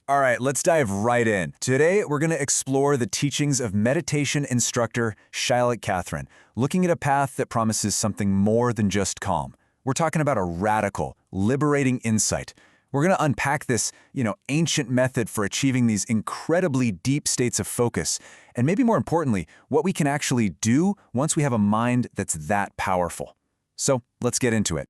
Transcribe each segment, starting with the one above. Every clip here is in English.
All right, let's dive right in. Today, we're going to explore the teachings of meditation instructor Shaila Catherine, looking at a path that promises something more than just calm. We're talking about a radical, liberating insight. We're going to unpack this, ancient method for achieving these incredibly deep states of focus, and maybe more importantly, what we can actually do once we have a mind that's that powerful. So, let's get into it.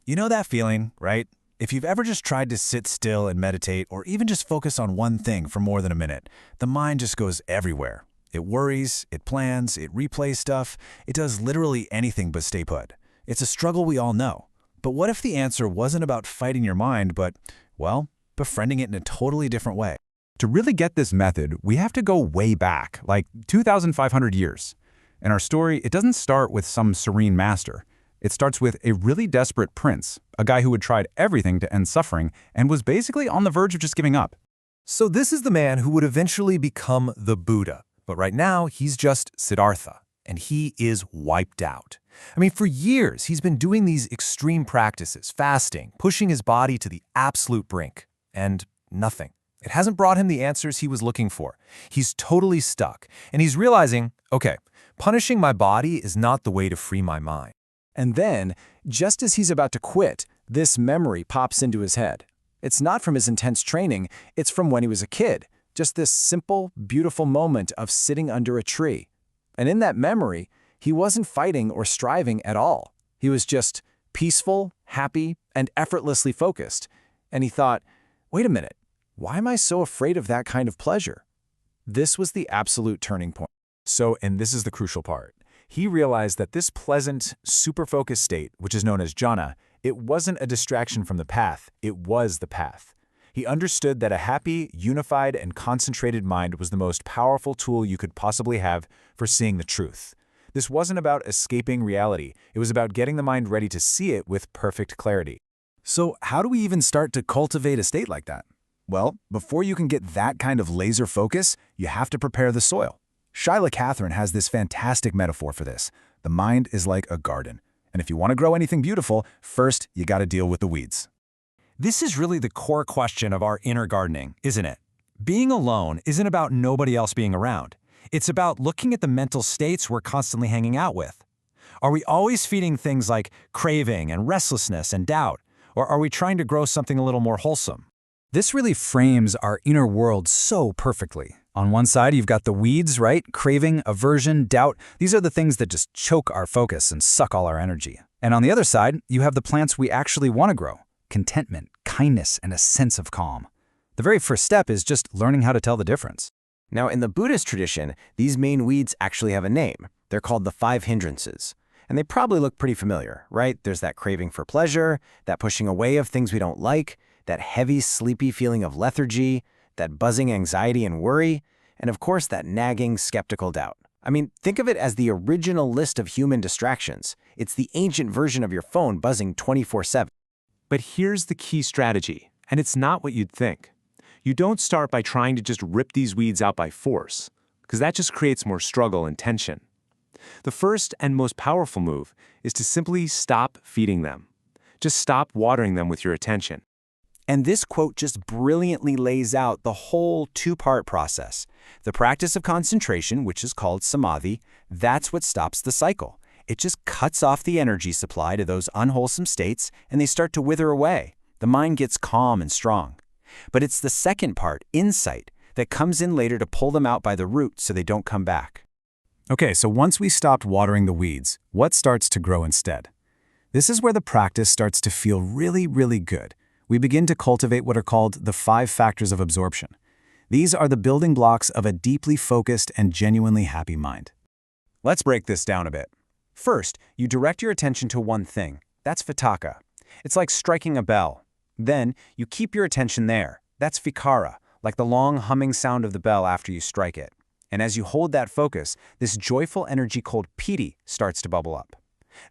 You know that feeling, right? If you've ever just tried to sit still and meditate, or even just focus on one thing for more than a minute, the mind just goes everywhere. It worries, it plans, it replays stuff, it does literally anything but stay put. It's a struggle we all know. But what if the answer wasn't about fighting your mind, but, well, befriending it in a totally different way? To really get this method, we have to go way back, like 2,500 years. In our story, it doesn't start with some serene master. It starts with a really desperate prince, a guy who had tried everything to end suffering and was basically on the verge of just giving up. So this is the man who would eventually become the Buddha, but right now he's just Siddhartha, and he is wiped out. For years he's been doing these extreme practices, fasting, pushing his body to the absolute brink, and nothing. It hasn't brought him the answers he was looking for. He's totally stuck, and he's realizing, okay, punishing my body is not the way to free my mind. And then, just as he's about to quit, this memory pops into his head. It's not from his intense training, it's from when he was a kid. Just this simple, beautiful moment of sitting under a tree. And in that memory, he wasn't fighting or striving at all. He was just peaceful, happy, and effortlessly focused. And he thought, wait a minute, why am I so afraid of that kind of pleasure? This was the absolute turning point. And this is the crucial part. He realized that this pleasant, super-focused state, which is known as jhana, it wasn't a distraction from the path, it was the path. He understood that a happy, unified, and concentrated mind was the most powerful tool you could possibly have for seeing the truth. This wasn't about escaping reality, it was about getting the mind ready to see it with perfect clarity. So how do we even start to cultivate a state like that? Well, before you can get that kind of laser focus, you have to prepare the soil. Shaila Catherine has this fantastic metaphor for this. The mind is like a garden. And if you want to grow anything beautiful, first you got to deal with the weeds. This is really the core question of our inner gardening, isn't it? Being alone isn't about nobody else being around. It's about looking at the mental states we're constantly hanging out with. Are we always feeding things like craving and restlessness and doubt? Or are we trying to grow something a little more wholesome? This really frames our inner world so perfectly. On one side, you've got the weeds, right? Craving, aversion, doubt. These are the things that just choke our focus and suck all our energy. And on the other side, you have the plants we actually want to grow. Contentment, kindness, and a sense of calm. The very first step is just learning how to tell the difference. Now, in the Buddhist tradition, these main weeds actually have a name. They're called the 5 hindrances. And they probably look pretty familiar, right? There's that craving for pleasure, that pushing away of things we don't like, that heavy, sleepy feeling of lethargy, that buzzing anxiety and worry, and of course that nagging, skeptical doubt. Think of it as the original list of human distractions. It's the ancient version of your phone buzzing 24/7. But here's the key strategy, and it's not what you'd think. You don't start by trying to just rip these weeds out by force, because that just creates more struggle and tension. The first and most powerful move is to simply stop feeding them. Just stop watering them with your attention. And this quote just brilliantly lays out the whole 2-part process. The practice of concentration, which is called samadhi, that's what stops the cycle. It just cuts off the energy supply to those unwholesome states, and they start to wither away. The mind gets calm and strong. But it's the second part, insight, that comes in later to pull them out by the root so they don't come back. Okay, so once we stopped watering the weeds, what starts to grow instead? This is where the practice starts to feel really, really good. We begin to cultivate what are called the 5 factors of absorption. These are the building blocks of a deeply focused and genuinely happy mind. Let's break this down a bit. First, you direct your attention to one thing. That's vitakka. It's like striking a bell. Then, you keep your attention there. That's vikara, like the long humming sound of the bell after you strike it. And as you hold that focus, this joyful energy called piti starts to bubble up.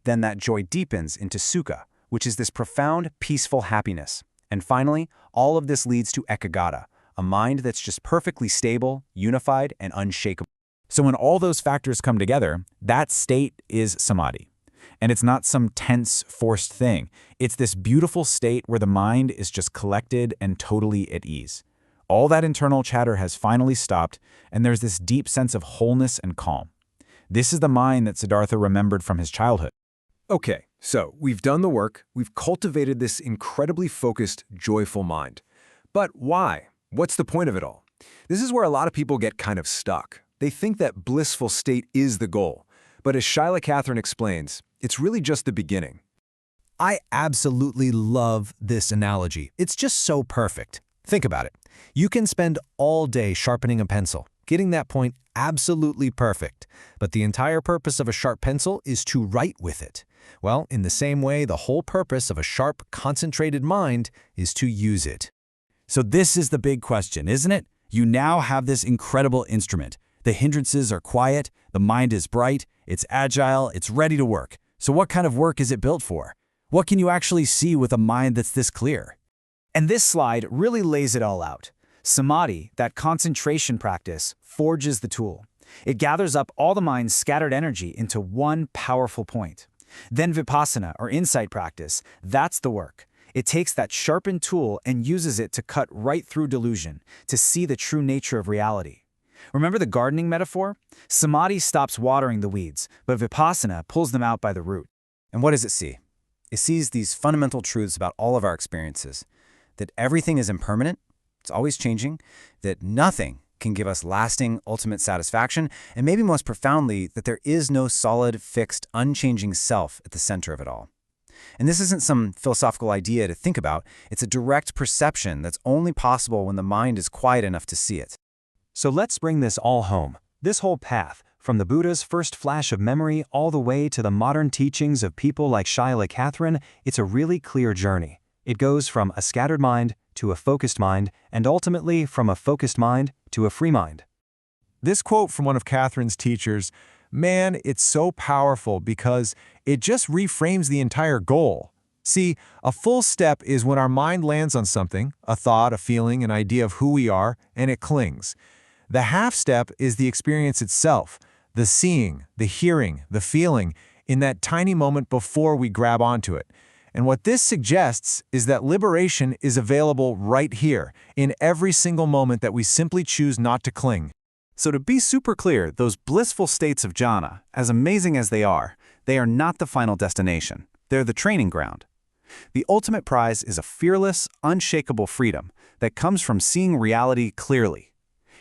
Then that joy deepens into sukha, which is this profound, peaceful happiness. And finally, all of this leads to ekaggata, a mind that's just perfectly stable, unified, and unshakable. So when all those factors come together, that state is samadhi. And it's not some tense, forced thing. It's this beautiful state where the mind is just collected and totally at ease. All that internal chatter has finally stopped, and there's this deep sense of wholeness and calm. This is the mind that Siddhartha remembered from his childhood. Okay, so we've done the work, we've cultivated this incredibly focused, joyful mind. But why? What's the point of it all? This is where a lot of people get kind of stuck. They think that blissful state is the goal. But as Shaila Catherine explains, it's really just the beginning. I absolutely love this analogy. It's just so perfect. Think about it. You can spend all day sharpening a pencil, getting that point absolutely perfect. But the entire purpose of a sharp pencil is to write with it. Well, in the same way, the whole purpose of a sharp, concentrated mind is to use it. So this is the big question, isn't it? You now have this incredible instrument. The hindrances are quiet, the mind is bright, it's agile, it's ready to work. So what kind of work is it built for? What can you actually see with a mind that's this clear? And this slide really lays it all out. Samadhi, that concentration practice, forges the tool. It gathers up all the mind's scattered energy into one powerful point. Then vipassana, or insight practice, that's the work. It takes that sharpened tool and uses it to cut right through delusion, to see the true nature of reality. Remember the gardening metaphor? Samadhi stops watering the weeds, but vipassana pulls them out by the root. And what does it see? It sees these fundamental truths about all of our experiences. That everything is impermanent, it's always changing, that nothing can give us lasting, ultimate satisfaction, and maybe most profoundly, that there is no solid, fixed, unchanging self at the center of it all. And this isn't some philosophical idea to think about, it's a direct perception that's only possible when the mind is quiet enough to see it. So let's bring this all home. This whole path, from the Buddha's first flash of memory all the way to the modern teachings of people like Shaila Catherine, it's a really clear journey. It goes from a scattered mind to a focused mind, and ultimately from a focused mind to a free mind. This quote from one of Catherine's teachers, man, it's so powerful because it just reframes the entire goal. See, a full step is when our mind lands on something, a thought, a feeling, an idea of who we are, and it clings. The half step is the experience itself, the seeing, the hearing, the feeling, in that tiny moment before we grab onto it. And what this suggests is that liberation is available right here, in every single moment that we simply choose not to cling. So to be super clear, those blissful states of jhana, as amazing as they are not the final destination. They're the training ground. The ultimate prize is a fearless, unshakable freedom that comes from seeing reality clearly.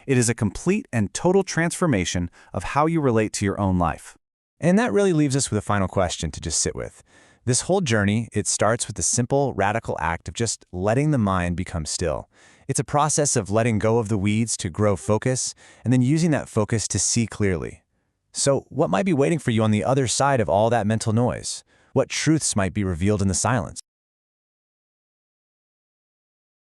It is a complete and total transformation of how you relate to your own life. And that really leaves us with a final question to just sit with. This whole journey, it starts with the simple, radical act of just letting the mind become still. It's a process of letting go of the weeds to grow focus, and then using that focus to see clearly. So what might be waiting for you on the other side of all that mental noise? What truths might be revealed in the silence?